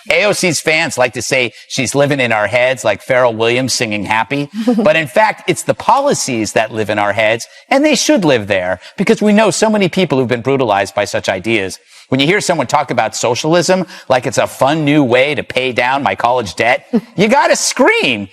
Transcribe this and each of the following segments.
AOC's fans like to say she's living in our heads like Pharrell Williams singing Happy. But in fact, it's the policies that live in our heads, and they should live there because we know so many people who've been brutalized by such ideas. When you hear someone talk about socialism like it's a fun new way to pay down my college debt, you gotta scream.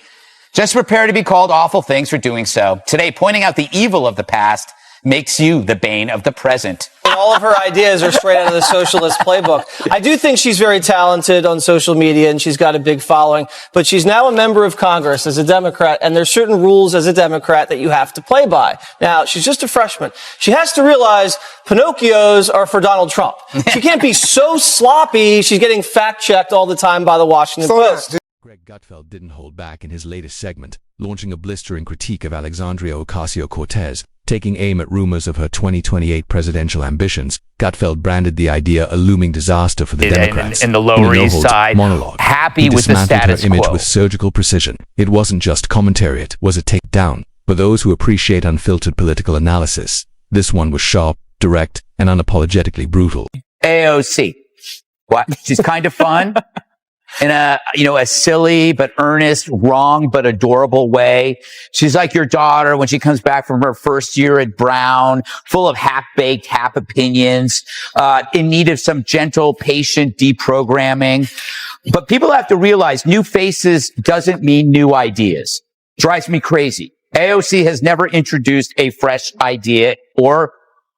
Just prepare to be called awful things for doing so. Today, pointing out the evil of the past makes you the bane of the present. All of her ideas are straight out of the socialist playbook. I do think she's very talented on social media and she's got a big following, but she's now a member of Congress as a Democrat, and there's certain rules as a Democrat that you have to play by. Now, she's just a freshman. She has to realize Pinocchios are for Donald Trump. She can't be so sloppy. She's getting fact-checked all the time by the Washington Post. Greg Gutfeld didn't hold back in his latest segment, launching a blistering critique of Alexandria Ocasio-Cortez, taking aim at rumors of her 2028 presidential ambitions. Gutfeld branded the idea a looming disaster for the Democrats. In the Lower East Side, monologue, happy with the status her image quo. with surgical precision. It wasn't just commentary, it was a takedown. For those who appreciate unfiltered political analysis, this one was sharp, direct, and unapologetically brutal. AOC. What? She's kind of fun. In a silly but earnest, wrong but adorable way. She's like your daughter when she comes back from her first year at Brown, full of half-baked, half opinions, in need of some gentle, patient deprogramming. But people have to realize new faces doesn't mean new ideas. Drives me crazy. AOC has never introduced a fresh idea or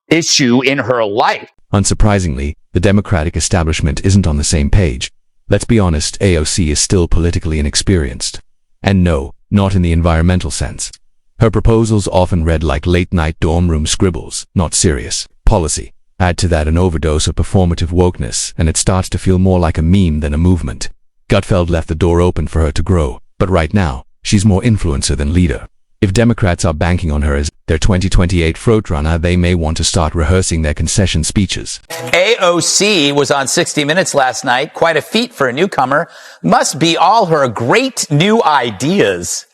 issue in her life. Unsurprisingly, the Democratic establishment isn't on the same page. Let's be honest, AOC is still politically inexperienced. And no, not in the environmental sense. Her proposals often read like late-night dorm room scribbles, not serious policy. Add to that an overdose of performative wokeness, and it starts to feel more like a meme than a movement. Gutfeld left the door open for her to grow, but right now, she's more influencer than leader. If Democrats are banking on her as their 2028 frontrunner, they may want to start rehearsing their concession speeches. AOC was on 60 Minutes last night. Quite a feat for a newcomer. Must be all her great new ideas.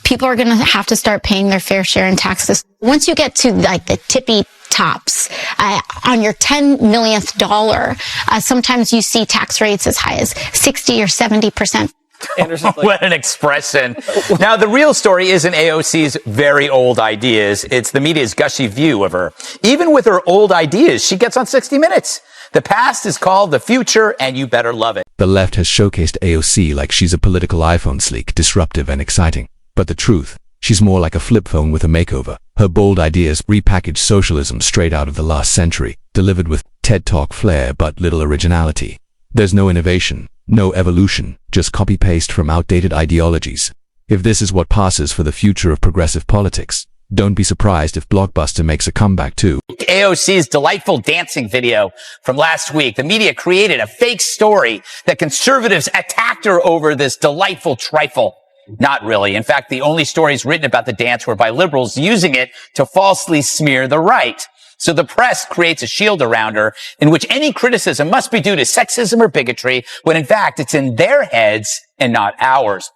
People are going to have to start paying their fair share in taxes. Once you get to like the tippy tops, on your $10 millionth dollar, sometimes you see tax rates as high as 60 or 70%. What an expression. Now, the real story isn't AOC's very old ideas. It's the media's gushy view of her. Even with her old ideas, she gets on 60 Minutes. The past is called the future, and you better love it. The left has showcased AOC like she's a political iPhone, sleek, disruptive, and exciting. But the truth, she's more like a flip phone with a makeover. Her bold ideas repackage socialism straight out of the last century, delivered with TED Talk flair but little originality. There's no innovation. No evolution, just copy-paste from outdated ideologies. If this is what passes for the future of progressive politics, don't be surprised if Blockbuster makes a comeback too. AOC's delightful dancing video from last week. The media created a fake story that conservatives attacked her over this delightful trifle. Not really. In fact, the only stories written about the dance were by liberals using it to falsely smear the right. So the press creates a shield around her in which any criticism must be due to sexism or bigotry, when in fact it's in their heads and not ours.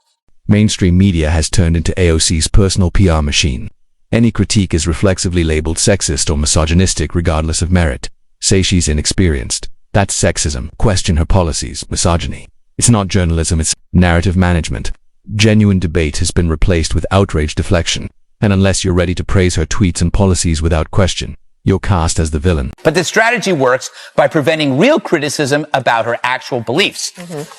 Mainstream media has turned into AOC's personal PR machine. Any critique is reflexively labeled sexist or misogynistic regardless of merit. Say she's inexperienced. That's sexism. Question her policies. Misogyny. It's not journalism, it's narrative management. Genuine debate has been replaced with outrage deflection. And unless you're ready to praise her tweets and policies without question, you're cast as the villain. But the strategy works by preventing real criticism about her actual beliefs,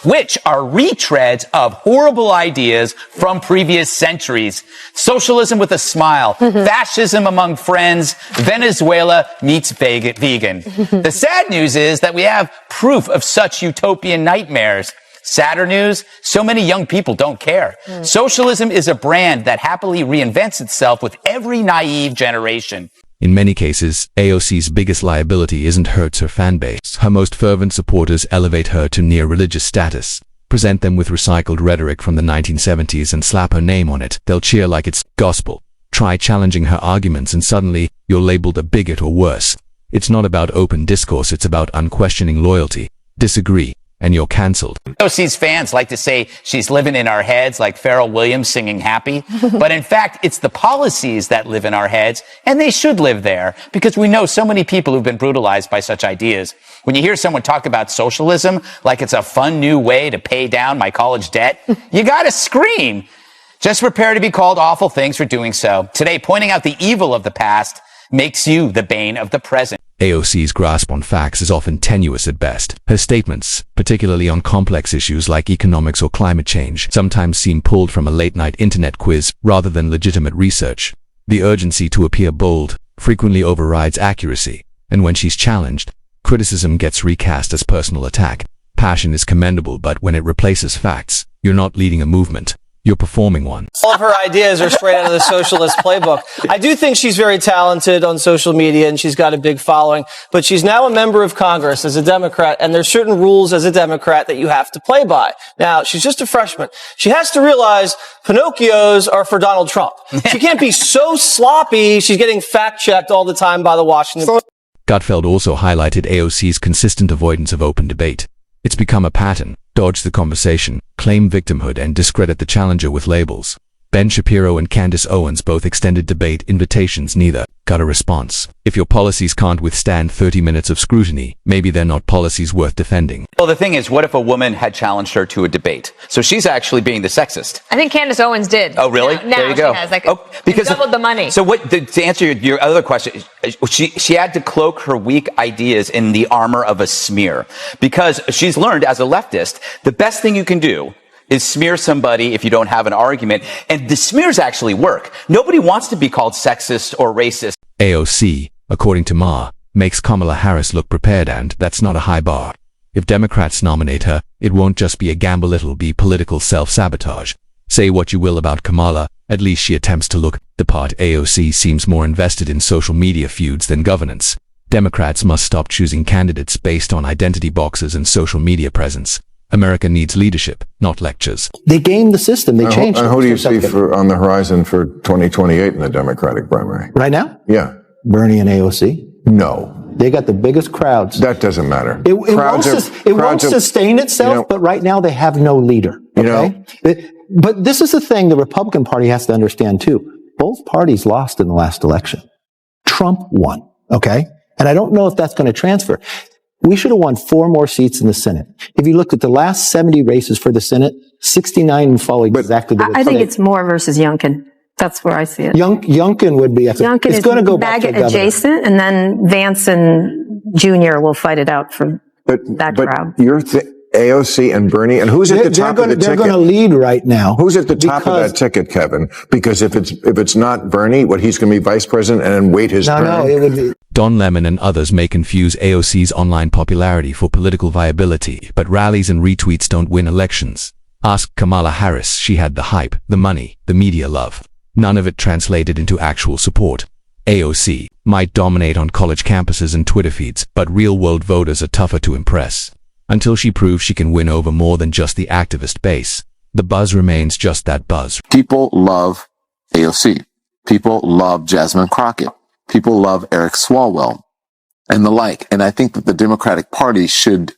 which are retreads of horrible ideas from previous centuries. Socialism with a smile, fascism among friends, Venezuela meets vegan. The sad news is that we have proof of such utopian nightmares. Sadder news, so many young people don't care. Socialism is a brand that happily reinvents itself with every naive generation. In many cases, AOC's biggest liability isn't her fan base. Her most fervent supporters elevate her to near religious status, present them with recycled rhetoric from the 1970s and slap her name on it. They'll cheer like it's gospel. Try challenging her arguments and suddenly you're labeled a bigot or worse. It's not about open discourse, it's about unquestioning loyalty. Disagree, and you're cancelled. AOC's fans like to say she's living in our heads like Pharrell Williams singing Happy. But in fact, it's the policies that live in our heads, and they should live there because we know so many people who've been brutalized by such ideas. When you hear someone talk about socialism like it's a fun new way to pay down my college debt, you gotta scream. Just prepare to be called awful things for doing so. Today, pointing out the evil of the past makes you the bane of the present. AOC's grasp on facts is often tenuous at best. Her statements, particularly on complex issues like economics or climate change, sometimes seem pulled from a late-night internet quiz rather than legitimate research. The urgency to appear bold frequently overrides accuracy, and when she's challenged, criticism gets recast as personal attack. Passion is commendable, but when it replaces facts, you're not leading a movement. You're performing one. All of her ideas are straight out of the socialist playbook. I do think she's very talented on social media and she's got a big following, but she's now a member of Congress as a Democrat, and there's certain rules as a Democrat that you have to play by. Now, she's just a freshman. She has to realize Pinocchios are for Donald Trump. She can't be so sloppy. She's getting fact-checked all the time by the Washington Post. Gutfeld also highlighted AOC's consistent avoidance of open debate. It's become a pattern. Dodge the conversation, claim victimhood, and discredit the challenger with labels. Ben Shapiro and Candace Owens both extended debate invitations, neither got a response. If your policies can't withstand 30 minutes of scrutiny, maybe they're not policies worth defending. Well, the thing is, what if a woman had challenged her to a debate? So she's actually being the sexist. I think Candace Owens did. Oh, really? Now there you go. She has, like, because doubled the money. So to answer your other question, she had to cloak her weak ideas in the armor of a smear, because she's learned as a leftist, the best thing you can do is smear somebody if you don't have an argument. And the smears actually work. Nobody wants to be called sexist or racist. AOC, according to Ma, makes Kamala Harris look prepared, and that's not a high bar. If Democrats nominate her, it won't just be a gamble, it'll be political self-sabotage. Say what you will about Kamala, at least she attempts to look the part. AOC seems more invested in social media feuds than governance. Democrats must stop choosing candidates based on identity boxes and social media presence. America needs leadership, not lectures. They gamed the system. They changed it. And who do you see on the horizon for 2028 in the Democratic primary? Right now? Yeah. Bernie and AOC. No. They got the biggest crowds. That doesn't matter. It won't sustain itself, but right now they have no leader. Okay? But this is the thing the Republican Party has to understand too. Both parties lost in the last election. Trump won. Okay? And I don't know if that's going to transfer. We should have won 4 more seats in the Senate. If you looked at the last 70 races for the Senate, 69 fall exactly the way. I think it's Moore versus Youngkin. That's where I see it. Youngkin would be. Youngkin it's is going to go back to adjacent, and then Vance and Jr. will fight it out for that crowd. You're AOC and Bernie, and who's at the top of the ticket? They're going to lead right now. Who's at the top of that ticket, Kevin? Because if it's not Bernie, he's going to be vice president and then wait his turn. No, it would be. Don Lemon and others may confuse AOC's online popularity for political viability, but rallies and retweets don't win elections. Ask Kamala Harris. She had the hype, the money, the media love. None of it translated into actual support. AOC might dominate on college campuses and Twitter feeds, but real-world voters are tougher to impress. Until she proves she can win over more than just the activist base, the buzz remains just that buzz. People love AOC. People love Jasmine Crockett. People love Eric Swalwell and the like. And I think that the Democratic Party should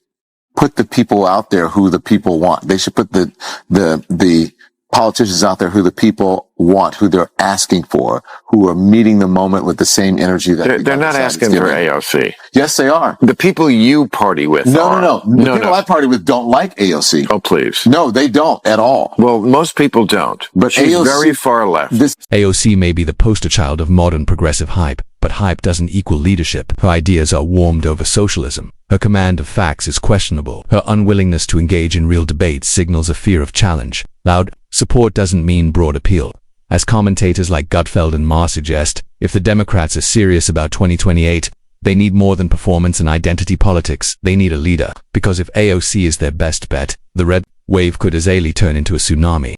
put the people out there who the people want. They should put the politicians out there who the people want, who they're asking for, who are meeting the moment with the same energy that they're not asking for AOC. Yes, they are. The people you party with No. The people I party with don't like AOC. Oh, please. No, they don't at all. Well, most people don't. But she's AOC, very far left. AOC may be the poster child of modern progressive hype, but hype doesn't equal leadership. Her ideas are warmed over socialism. Her command of facts is questionable. Her unwillingness to engage in real debates signals a fear of challenge. Loud support doesn't mean broad appeal. As commentators like Gutfeld and Ma suggest, if the Democrats are serious about 2028, they need more than performance and identity politics. They need a leader. Because if AOC is their best bet, the red wave could easily turn into a tsunami.